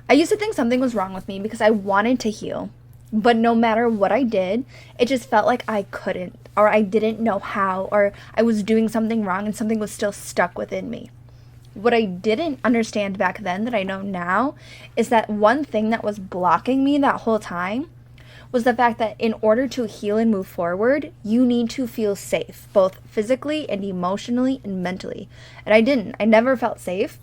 I used to think something was wrong with me because I wanted to heal. But no matter what I did, it just felt like I couldn't, or I didn't know how, or I was doing something wrong and something was still stuck within me. What I didn't understand back then that I know now is that one thing that was blocking me that whole time was the fact that in order to heal and move forward, you need to feel safe, both physically and emotionally and mentally. And I didn't. I never felt safe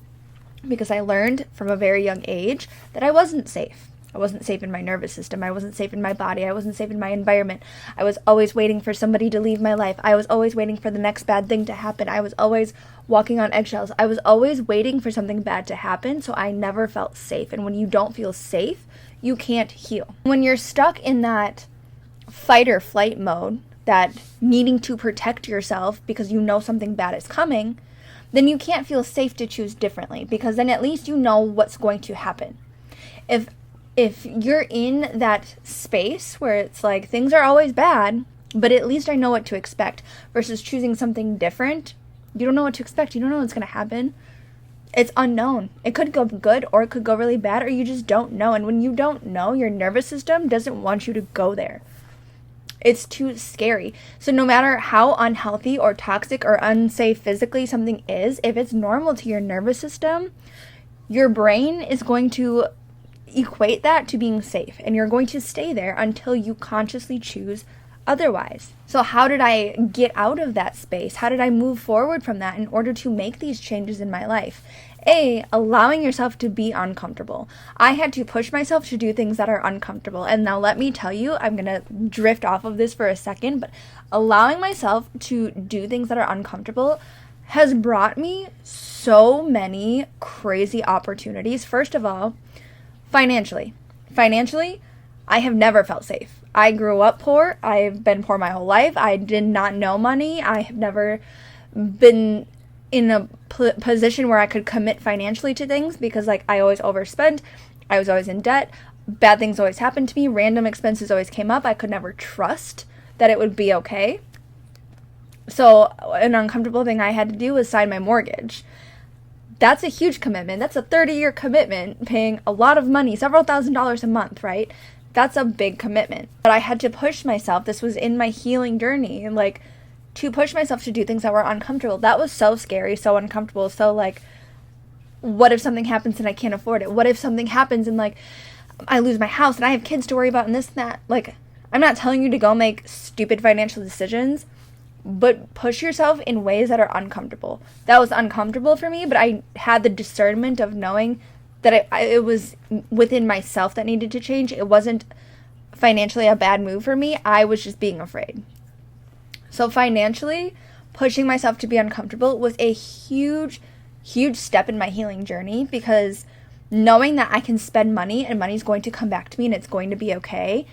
because I learned from a very young age that I wasn't safe. I wasn't safe in my nervous system. I wasn't safe in my body. I wasn't safe in my environment. I was always waiting for somebody to leave my life. I was always waiting for the next bad thing to happen. I was always walking on eggshells. I was always waiting for something bad to happen, so I never felt safe. And when you don't feel safe, you can't heal. When you're stuck in that fight or flight mode, that needing to protect yourself because you know something bad is coming, then you can't feel safe to choose differently, because then at least you know what's going to happen. If you're in that space where it's like things are always bad, but at least I know what to expect, versus choosing something different, you don't know what to expect. You don't know what's going to happen. It's unknown. It could go good or it could go really bad, or you just don't know. And when you don't know, your nervous system doesn't want you to go there. It's too scary. So no matter how unhealthy or toxic or unsafe physically something is, if it's normal to your nervous system, your brain is going to equate that to being safe, and you're going to stay there until you consciously choose otherwise. So how did I get out of that space? How did I move forward from that in order to make these changes in my life? Allowing yourself to be uncomfortable. I had to push myself to do things that are uncomfortable. And now let me tell you, I'm going to drift off of this for a second, but allowing myself to do things that are uncomfortable has brought me so many crazy opportunities. First of all, financially, I have never felt safe. I grew up poor. I've been poor my whole life. I did not know money. I have never been in a position where I could commit financially to things because, like, I always overspent. I was always in debt. Bad things always happened to me. Random expenses always came up. I could never trust that it would be okay. So an uncomfortable thing I had to do was sign my mortgage. That's a huge commitment. That's a 30-year commitment, paying a lot of money, several $1,000s a month, right? That's a big commitment. But I had to push myself. This was in my healing journey, like, to push myself to do things that were uncomfortable. That was so scary, so uncomfortable. So, like, what if something happens and I can't afford it? What if something happens and, like, I lose my house and I have kids to worry about and this and that? Like, I'm not telling you to go make stupid financial decisions, but push yourself in ways that are uncomfortable. That was uncomfortable for me, but I had the discernment of knowing that it was within myself that needed to change. It wasn't financially a bad move for me. I was just being afraid. So financially, pushing myself to be uncomfortable was a huge, huge step in my healing journey, because knowing that I can spend money and money's going to come back to me and it's going to be okay,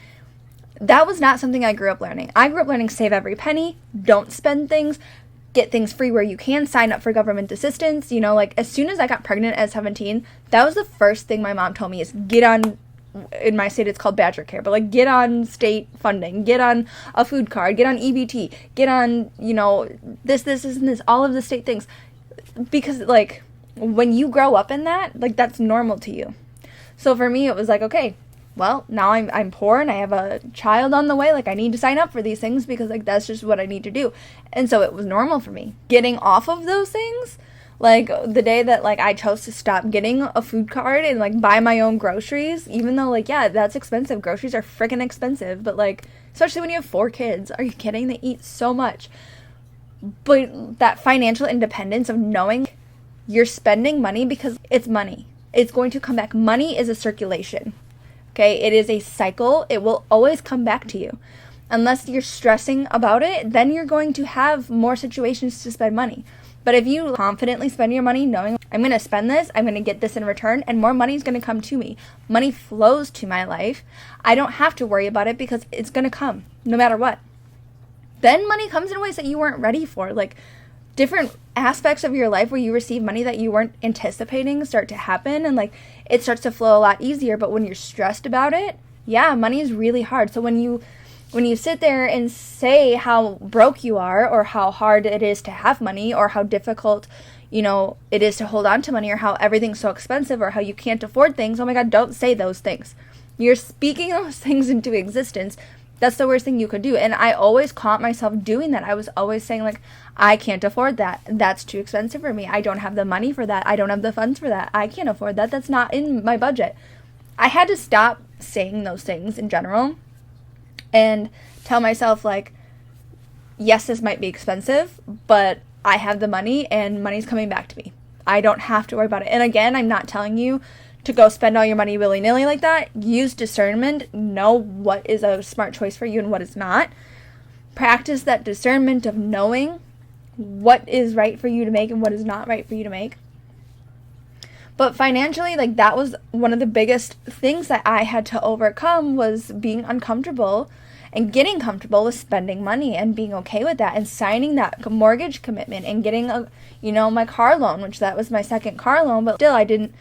that was not something I grew up learning. I grew up learning save every penny, don't spend things, get things free where you can, sign up for government assistance. You know, like, as soon as I got pregnant at 17, that was the first thing my mom told me is get on, in my state it's called Badger Care, but, like, get on state funding, get on a food card, get on EBT, get on, you know, this, and this, all of the state things. Because, like, when you grow up in that, like, that's normal to you. So for me, it was like, okay, well, now I'm poor and I have a child on the way. Like, I need to sign up for these things because, like, that's just what I need to do. And so it was normal for me. Getting off of those things, like, the day that, like, I chose to stop getting a food card and, like, buy my own groceries, even though, like, yeah, that's expensive. Groceries are freaking expensive. But, like, especially when you have 4 kids. Are you kidding? They eat so much. But that financial independence of knowing you're spending money because it's money. It's going to come back. Money is a circulation. Okay, it is a cycle. It will always come back to you. Unless you're stressing about it, then you're going to have more situations to spend money. But if you confidently spend your money knowing, I'm going to spend this, I'm going to get this in return, and more money is going to come to me. Money flows to my life. I don't have to worry about it because it's going to come no matter what. Then money comes in ways that you weren't ready for. Like, different aspects of your life where you receive money that you weren't anticipating start to happen, and, like, it starts to flow a lot easier. But when you're stressed about it, yeah, money is really hard. So when you sit there and say how broke you are, or how hard it is to have money, or how difficult it is to hold on to money, or how everything's so expensive, or how you can't afford things. Oh my God, don't say those things. You're speaking those things into existence. That's the worst thing you could do. And I always caught myself doing that. I was always saying, like, I can't afford that. That's too expensive for me. I don't have the money for that. I don't have the funds for that. I can't afford that. That's not in my budget. I had to stop saying those things in general and tell myself, like, yes, this might be expensive, but I have the money and money's coming back to me. I don't have to worry about it. And again, I'm not telling you to go spend all your money willy-nilly like that. Use discernment. Know what is a smart choice for you and what is not. Practice that discernment of knowing what is right for you to make and what is not right for you to make. But financially, like, that was one of the biggest things that I had to overcome, was being uncomfortable and getting comfortable with spending money and being okay with that, and signing that mortgage commitment and getting my car loan, which that was my second car loan. But still, I didn't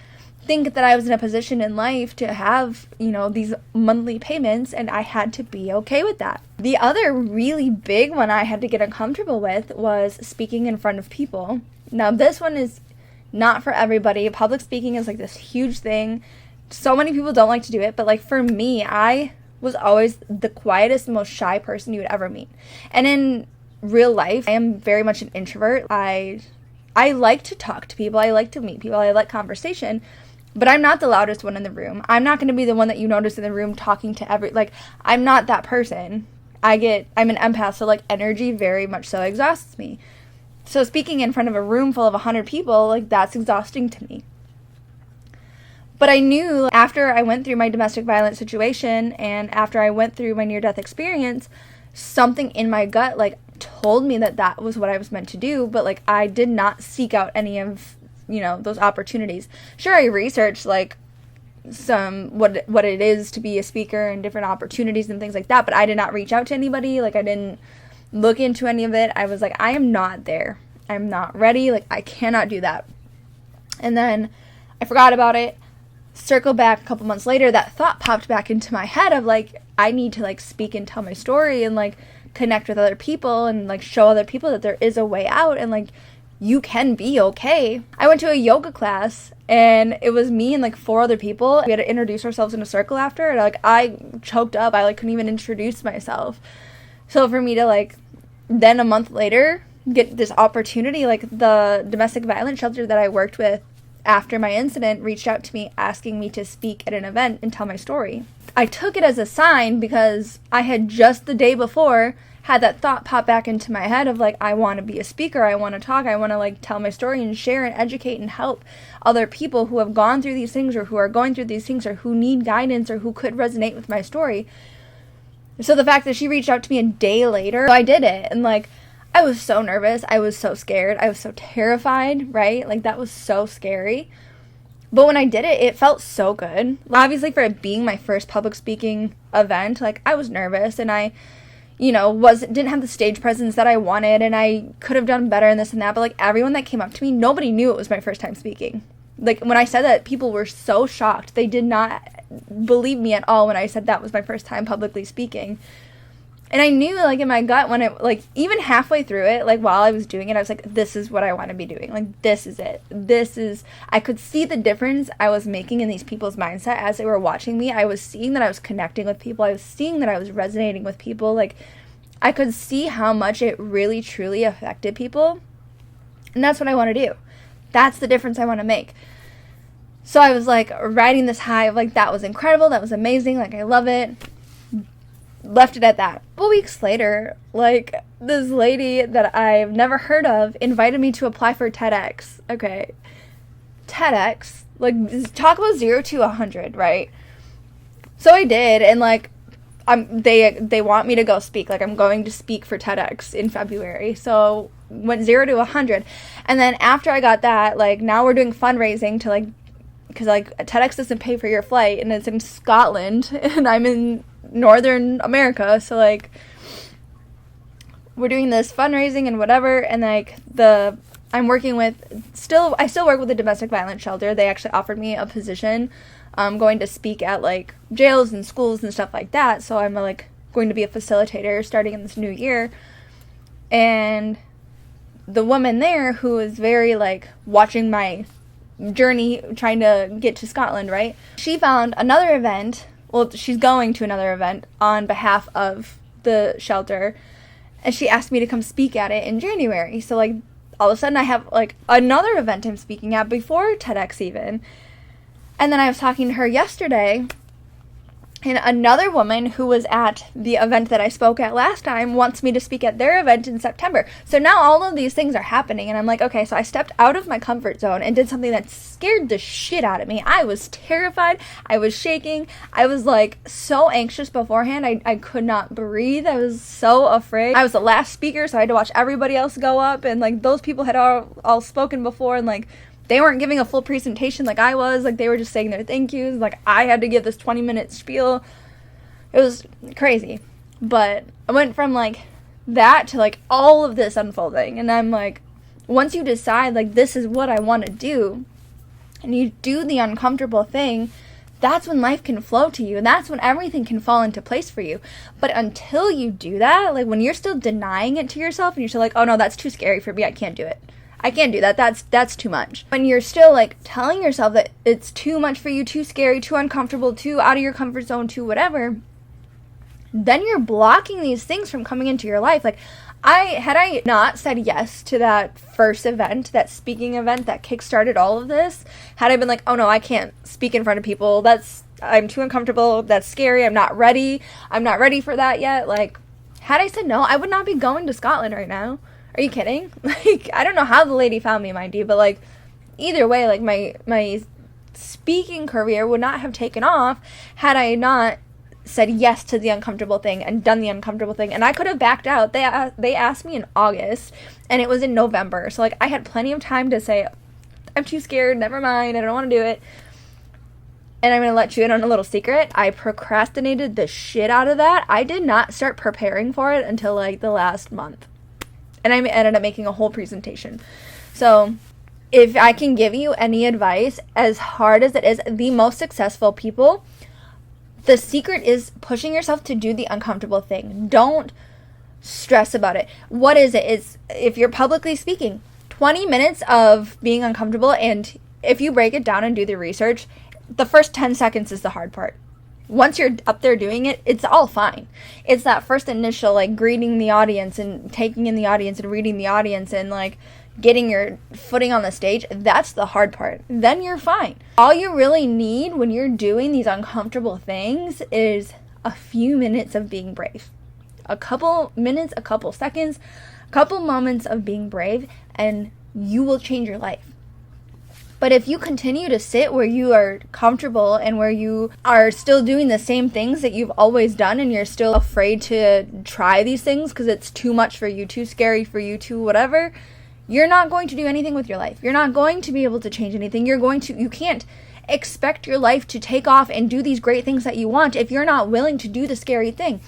think that I was in a position in life to have, these monthly payments, and I had to be okay with that. The other really big one I had to get uncomfortable with was speaking in front of people. Now, this one is not for everybody. Public speaking is like this huge thing. So many people don't like to do it, but like for me, I was always the quietest, most shy person you would ever meet. And in real life, I am very much an introvert. I like to talk to people. I like to meet people. I like conversation. But I'm not the loudest one in the room. I'm not going to be the one that you notice in the room talking to I'm not that person. I'm an empath, so like energy very much so exhausts me. So speaking in front of a room full of 100 people, like, that's exhausting to me. But I knew after I went through my domestic violence situation and after I went through my near-death experience, something in my gut, like, told me that that was what I was meant to do, but, like, I did not seek out any of, those opportunities. Sure, I researched, like, what it is to be a speaker and different opportunities and things like that, but I did not reach out to anybody. Like, I didn't look into any of it. I was like, I am not there. I'm not ready. Like, I cannot do that. And then I forgot about it. Circle back a couple months later, that thought popped back into my head of, like, I need to, like, speak and tell my story and, like, connect with other people and, like, show other people that there is a way out and, like, you can be okay. I went to a yoga class and it was me and, like, 4 other people. We had to introduce ourselves in a circle after, and, like, I choked up. I, like, couldn't even introduce myself. So for me to, like, then a month later get this opportunity, like, the domestic violence shelter that I worked with after my incident reached out to me asking me to speak at an event and tell my story. I took it as a sign because I had just the day before had that thought pop back into my head of, like, I want to be a speaker, I want to talk, I want to, like, tell my story and share and educate and help other people who have gone through these things or who are going through these things or who need guidance or who could resonate with my story. So the fact that she reached out to me a day later, I did it. And, like, I was so nervous. I was so scared. I was so terrified, right? Like, that was so scary. But when I did it, it felt so good. Obviously, for it being my first public speaking event, like, I was nervous and I, didn't have the stage presence that I wanted and I could have done better and this and that. But, like, everyone that came up to me, nobody knew it was my first time speaking. Like, when I said that, people were so shocked. They did not believe me at all when I said that was my first time publicly speaking. And I knew, like, in my gut when it, like, even halfway through it, like, while I was doing it, I was like, this is what I want to be doing. Like, this is it. I could see the difference I was making in these people's mindset as they were watching me. I was seeing that I was connecting with people. I was seeing that I was resonating with people. Like, I could see how much it really, truly affected people. And that's what I want to do. That's the difference I want to make. So I was, like, riding this high of, like, that was incredible. That was amazing. Like, I love it. Left it at that. A couple weeks later, like, this lady that I've never heard of invited me to apply for TEDx. Okay. TEDx. Like, talk about 0 to 100, right? So I did, and, like, they want me to go speak. Like, I'm going to speak for TEDx in February. So went 0 to 100. And then after I got that, like, now we're doing fundraising to, like, because, like, TEDx doesn't pay for your flight, and it's in Scotland, and I'm in Northern America, so, like, we're doing this fundraising and whatever, and, like, I'm working with, I still work with the domestic violence shelter. They actually offered me a position, going to speak at, like, jails and schools and stuff like that, so I'm, like, going to be a facilitator starting in this new year, and the woman there who was very like watching my journey trying to get to Scotland, right? She found another event. Well, she's going to another event on behalf of the shelter, and she asked me to come speak at it in January. So like all of a sudden I have like another event I'm speaking at before TEDx even. And then I was talking to her yesterday, and another woman who was at the event that I spoke at last time wants me to speak at their event in September. So now all of these things are happening, and I'm like, okay, so I stepped out of my comfort zone and did something that scared the shit out of me. I was terrified. I was shaking. I was like so anxious beforehand. I could not breathe. I was so afraid. I was the last speaker, so I had to watch everybody else go up, and like those people had all spoken before, and like they weren't giving a full presentation like I was. Like, they were just saying their thank yous. Like, I had to give this 20-minute spiel. It was crazy. But I went from, like, that to, like, all of this unfolding. And I'm like, once you decide, like, this is what I want to do, and you do the uncomfortable thing, that's when life can flow to you. And that's when everything can fall into place for you. But until you do that, like, when you're still denying it to yourself, and you're still like, oh, no, that's too scary for me. I can't do it. I can't do that. That's too much. When you're still like telling yourself that it's too much for you, too scary, too uncomfortable, too out of your comfort zone, too whatever, then you're blocking these things from coming into your life. Like, had I not said yes to that first event, that speaking event that kickstarted all of this, had I been like, oh no, I can't speak in front of people, I'm too uncomfortable, that's scary, I'm not ready for that yet. Like, had I said no, I would not be going to Scotland right now. Are you kidding? Like, I don't know how the lady found me, mind you, but like, either way, like, my speaking career would not have taken off had I not said yes to the uncomfortable thing and done the uncomfortable thing. And I could have backed out. They asked me in August, and it was in November, so like, I had plenty of time to say, I'm too scared, never mind, I don't want to do it. And I'm going to let you in on a little secret. I procrastinated the shit out of that. I did not start preparing for it until like the last month. And I ended up making a whole presentation. So if I can give you any advice, as hard as it is, the most successful people, the secret is pushing yourself to do the uncomfortable thing. Don't stress about it. What is it? Is if you're publicly speaking, 20 minutes of being uncomfortable, and if you break it down and do the research, the first 10 seconds is the hard part. Once you're up there doing it, it's all fine. It's that first initial, like, greeting the audience and taking in the audience and reading the audience and, like, getting your footing on the stage. That's the hard part. Then you're fine. All you really need when you're doing these uncomfortable things is a few minutes of being brave. A couple minutes, a couple seconds, a couple moments of being brave, and you will change your life. But if you continue to sit where you are comfortable and where you are still doing the same things that you've always done, and you're still afraid to try these things because it's too much for you, too scary for you, too whatever, you're not going to do anything with your life. You're not going to be able to change anything. You can't expect your life to take off and do these great things that you want if you're not willing to do the scary thing.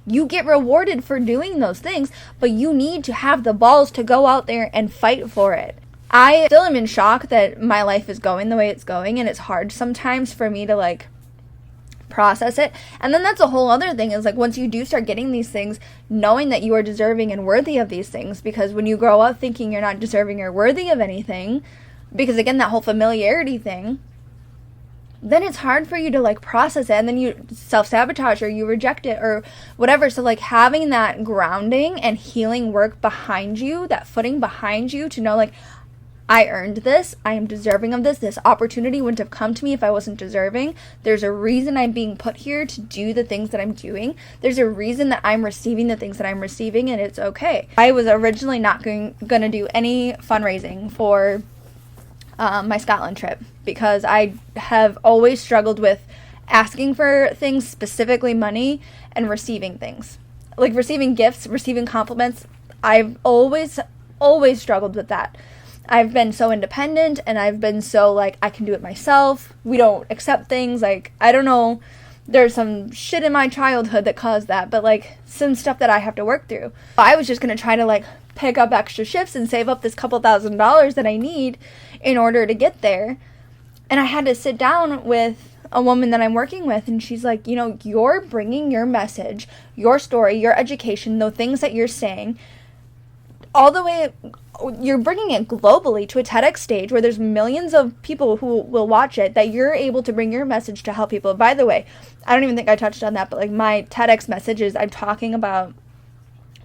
You get rewarded for doing those things, but you need to have the balls to go out there and fight for it. I still am in shock that my life is going the way it's going, and it's hard sometimes for me to, like, process it. And then that's a whole other thing, is, like, once you do start getting these things, knowing that you are deserving and worthy of these things, because when you grow up thinking you're not deserving or worthy of anything, because, again, that whole familiarity thing, then it's hard for you to, like, process it, and then you self-sabotage or you reject it or whatever. So, like, having that grounding and healing work behind you, that footing behind you to know, like, I earned this. I am deserving of this. This opportunity wouldn't have come to me if I wasn't deserving. There's a reason I'm being put here to do the things that I'm doing. There's a reason that I'm receiving the things that I'm receiving, and it's okay. I was originally not going to do any fundraising for my Scotland trip because I have always struggled with asking for things, specifically money, and receiving things. Like receiving gifts, receiving compliments. I've always struggled with that. I've been so independent, and I've been so, like, I can do it myself. We don't accept things. Like, I don't know. There's some shit in my childhood that caused that, but, like, some stuff that I have to work through. I was just going to try to, like, pick up extra shifts and save up this couple $1,000s that I need in order to get there. And I had to sit down with a woman that I'm working with, and she's like, you know, you're bringing your message, your story, your education, the things that you're saying all the way, you're bringing it globally to a TEDx stage where there's millions of people who will watch it, that you're able to bring your message to help people. By the way, I don't even think I touched on that, but like my TEDx message is I'm talking about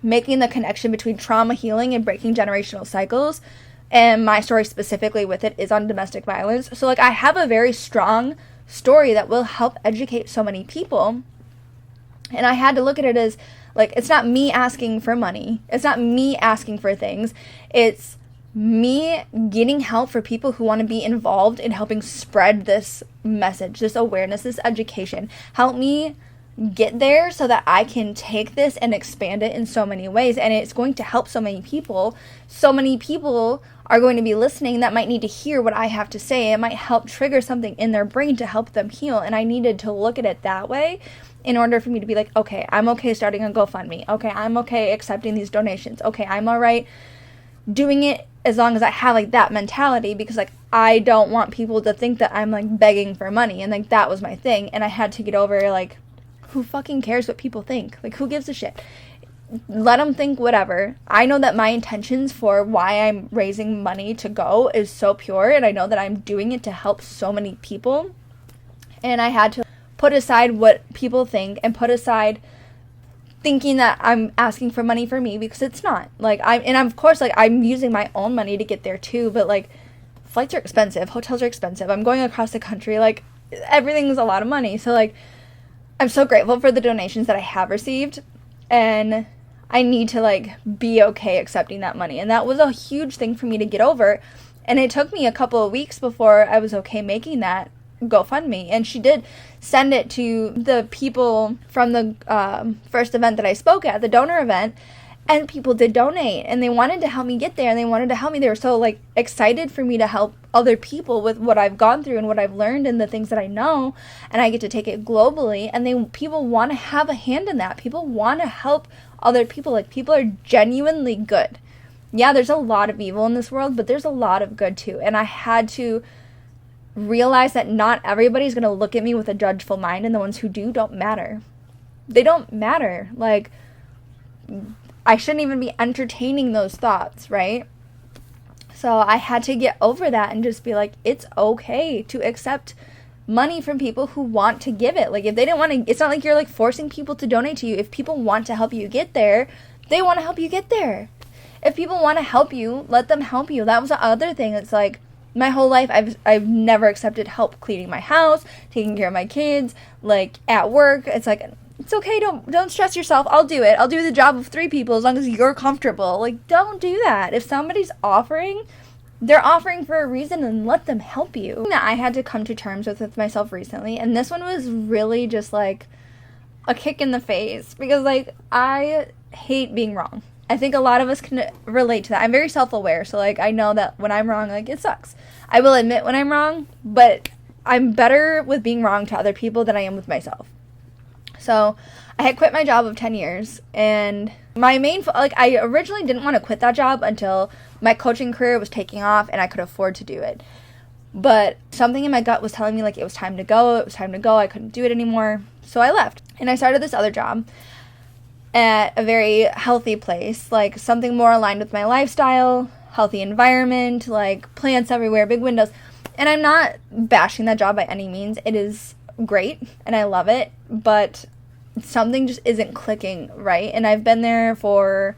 making the connection between trauma healing and breaking generational cycles. And my story specifically with it is on domestic violence. So like I have a very strong story that will help educate so many people. And I had to look at it as like, it's not me asking for money. It's not me asking for things. It's me getting help for people who want to be involved in helping spread this message, this awareness, this education. Help me get there so that I can take this and expand it in so many ways. And it's going to help so many people. So many people are going to be listening that might need to hear what I have to say. It might help trigger something in their brain to help them heal. And I needed to look at it that way in order for me to be like, okay, I'm okay starting a GoFundMe. Okay, I'm okay accepting these donations. Okay, I'm all right doing it as long as I have like that mentality, because like I don't want people to think that I'm like begging for money. And like that was my thing. And I had to get over like, who fucking cares what people think? Like, who gives a shit? Let them think whatever. I know that my intentions for why I'm raising money to go is so pure, and I know that I'm doing it to help so many people. And I had to put aside what people think and put aside thinking that I'm asking for money for me, because it's not. Like, of course, like, I'm using my own money to get there too, but like, flights are expensive, hotels are expensive, I'm going across the country, like, everything's a lot of money. So like, I'm so grateful for the donations that I have received, and I need to like be okay accepting that money. And that was a huge thing for me to get over. And it took me a couple of weeks before I was okay making that GoFundMe. And she did send it to the people from the first event that I spoke at, the donor event. And people did donate, and they wanted to help me get there, and they wanted to help me. They were so like excited for me to help other people with what I've gone through and what I've learned and the things that I know, and I get to take it globally. And people want to have a hand in that. People want to help other people. Like, people are genuinely good. Yeah, there's a lot of evil in this world, but there's a lot of good too. And I had to realize that not everybody's going to look at me with a judgeful mind, and the ones who do don't matter. They don't matter. Like, I shouldn't even be entertaining those thoughts, right? So I had to get over that and just be like, it's okay to accept money from people who want to give it. Like, if they didn't want to, it's not like you're like forcing people to donate to you. If people want to help you get there, they want to help you get there. If people want to help you, let them help you. That was the other thing. It's like, my whole life, I've never accepted help cleaning my house, taking care of my kids, like at work. It's like, it's okay, don't stress yourself. I'll do it. I'll do the job of 3 people as long as you're comfortable. Like, don't do that. If somebody's offering, they're offering for a reason, and let them help you. That I had to come to terms with myself recently, and this one was really just like a kick in the face, because like, I hate being wrong. I think a lot of us can relate to that. I'm very self-aware, so like, I know that when I'm wrong, like, it sucks. I will admit when I'm wrong, but I'm better with being wrong to other people than I am with myself. So I had quit my job of 10 years, and my main, I originally didn't want to quit that job until my coaching career was taking off and I could afford to do it. But something in my gut was telling me like it was time to go. I couldn't do it anymore. So I left, and I started this other job at a very healthy place, like something more aligned with my lifestyle, healthy environment, like plants everywhere, big windows. And I'm not bashing that job by any means. It is great and I love it, but something just isn't clicking right. And I've been there for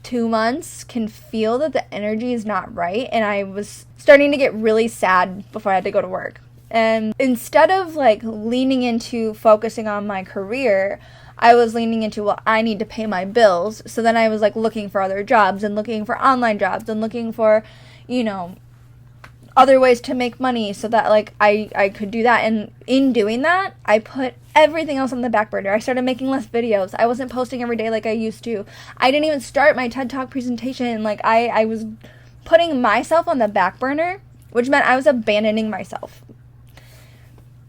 2 months, can feel that the energy is not right, and I was starting to get really sad before I had to go to work. And instead of like leaning into focusing on my career, I was leaning into, well, I need to pay my bills. So then I was like looking for other jobs and looking for online jobs and looking for, other ways to make money so that like I could do that. And in doing that, I put everything else on the back burner. I started making less videos. I wasn't posting every day like I used to. I didn't even start my TED Talk presentation. Like I was putting myself on the back burner, which meant I was abandoning myself.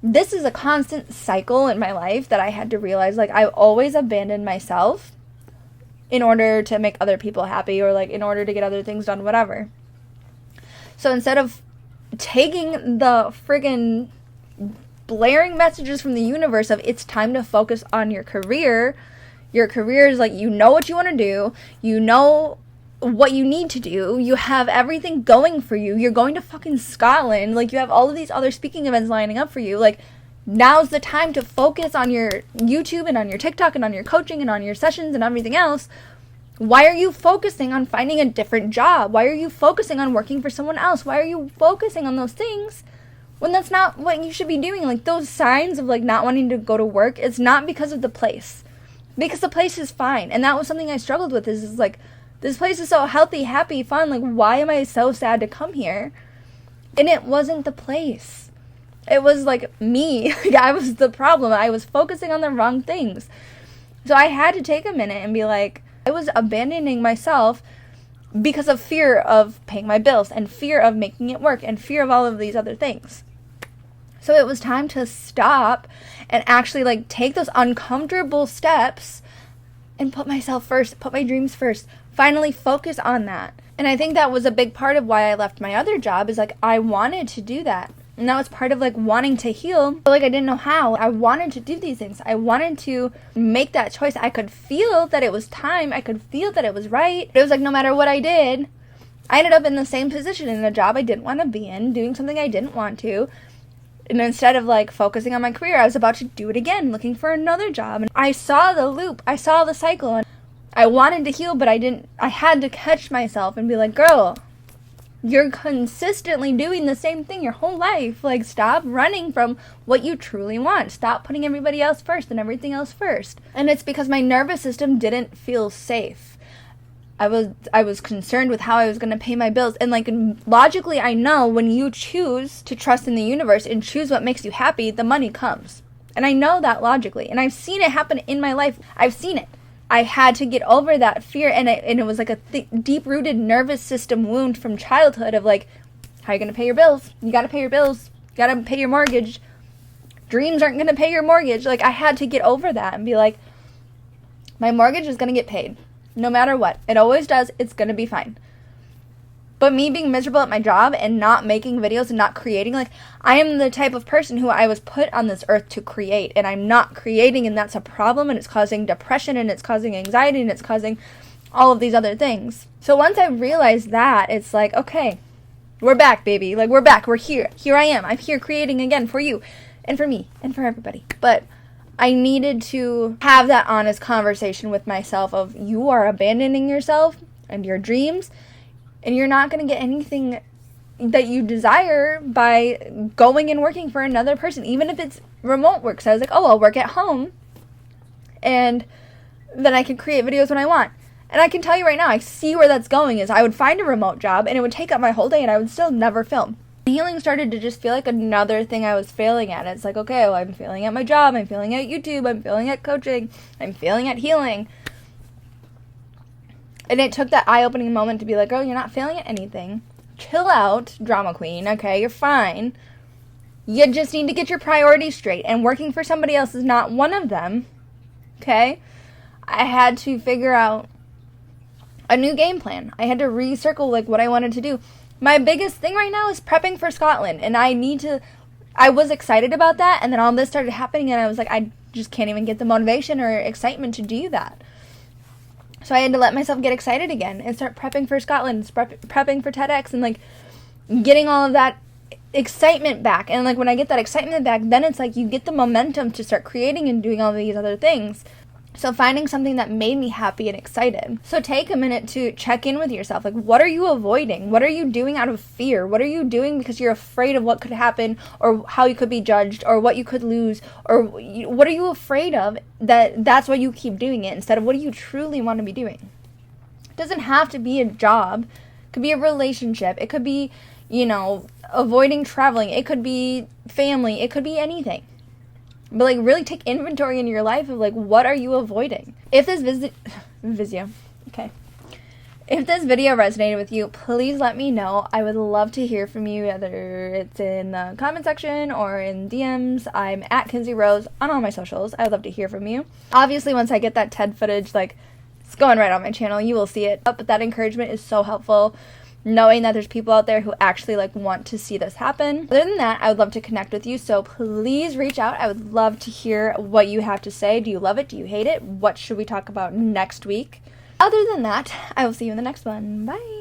This is a constant cycle in my life that I had to realize, like, I always abandon myself in order to make other people happy, or like in order to get other things done, whatever. So instead of taking the friggin' blaring messages from the universe of it's time to focus on your career is like, you know what you want to do, you know what you need to do. You have everything going for you. You're going to fucking Scotland. Like, you have all of these other speaking events lining up for you. Like, now's the time to focus on your YouTube and on your TikTok and on your coaching and on your sessions and everything else. Why are you focusing on finding a different job? Why are you focusing on working for someone else? Why are you focusing on those things when that's not what you should be doing? Like, those signs of, like, not wanting to go to work, it's not because of the place. Because the place is fine. And that was something I struggled with, is like, this place is so healthy, happy, fun. Like, why am I so sad to come here? And it wasn't the place. It was, like, me. Like, I was the problem. I was focusing on the wrong things. So I had to take a minute and be like, I was abandoning myself because of fear of paying my bills and fear of making it work and fear of all of these other things. So it was time to stop and actually, like, take those uncomfortable steps and put myself first, put my dreams first, finally focus on that. And I think that was a big part of why I left my other job, is like, I wanted to do that. And that was part of, like, wanting to heal, but, like, I didn't know how. I wanted to do these things. I wanted to make that choice. I could feel that it was time. I could feel that it was right. But it was like, no matter what I did, I ended up in the same position, in a job I didn't want to be in, doing something I didn't want to. And instead of, like, focusing on my career, I was about to do it again, looking for another job. And I saw the loop. I saw the cycle. And I wanted to heal, but I had to catch myself and be like, girl, you're consistently doing the same thing your whole life. Like, stop running from what you truly want. Stop putting everybody else first and everything else first. And it's because my nervous system didn't feel safe. I was concerned with how I was going to pay my bills. And, like, logically, I know when you choose to trust in the universe and choose what makes you happy, the money comes. And I know that logically. And I've seen it happen in my life. I've seen it. I had to get over that fear, and it was like a deep-rooted nervous system wound from childhood of, like, how are you going to pay your bills? You got to pay your bills. You got to pay your mortgage. Dreams aren't going to pay your mortgage. Like, I had to get over that and be like, my mortgage is going to get paid no matter what. It always does. It's going to be fine. But me being miserable at my job and not making videos and not creating, like, I am the type of person who I was put on this earth to create, and I'm not creating, and that's a problem, and it's causing depression, and it's causing anxiety, and it's causing all of these other things. So once I realized that, it's like, okay, we're back, baby. Like, we're back. We're here. Here I am. I'm here creating again for you and for me and for everybody. But I needed to have that honest conversation with myself of, you are abandoning yourself and your dreams, and you're not going to get anything that you desire by going and working for another person, even if it's remote work. So I was like, oh, I'll work at home, and then I can create videos when I want. And I can tell you right now, I see where that's going, is I would find a remote job, and it would take up my whole day, and I would still never film. Healing started to just feel like another thing I was failing at. It's like, okay, well, I'm failing at my job, I'm failing at YouTube, I'm failing at coaching, I'm failing at healing. And it took that eye-opening moment to be like, oh, you're not failing at anything. Chill out, drama queen. Okay, you're fine. You just need to get your priorities straight. And working for somebody else is not one of them. Okay? I had to figure out a new game plan. I had to recircle, like, what I wanted to do. My biggest thing right now is prepping for Scotland. And I was excited about that. And then all this started happening. And I was like, I just can't even get the motivation or excitement to do that. So I had to let myself get excited again and start prepping for Scotland, prepping for TEDx, and, like, getting all of that excitement back. And, like, when I get that excitement back, then it's like you get the momentum to start creating and doing all these other things. So finding something that made me happy and excited. So take a minute to check in with yourself. Like, what are you avoiding? What are you doing out of fear? What are you doing because you're afraid of what could happen, or how you could be judged, or what you could lose, or what are you afraid of that's why you keep doing it, instead of what do you truly want to be doing? It doesn't have to be a job. It could be a relationship. It could be, avoiding traveling. It could be family. It could be anything. But, like, really take inventory in your life of, like, what are you avoiding? If this If this video resonated with you, please let me know. I would love to hear from you, whether it's in the comment section or in DMs. I'm at Kinsey Rose on all my socials. I'd love to hear from you. Obviously, once I get that TED footage, like, it's going right on my channel. You will see it. But that encouragement is so helpful, knowing that there's people out there who actually, like, want to see this happen. Other than that, I would love to connect with you, so please reach out. I would love to hear what you have to say. Do you love it? Do you hate it? What should we talk about next week? Other than that, I will see you in the next one. Bye.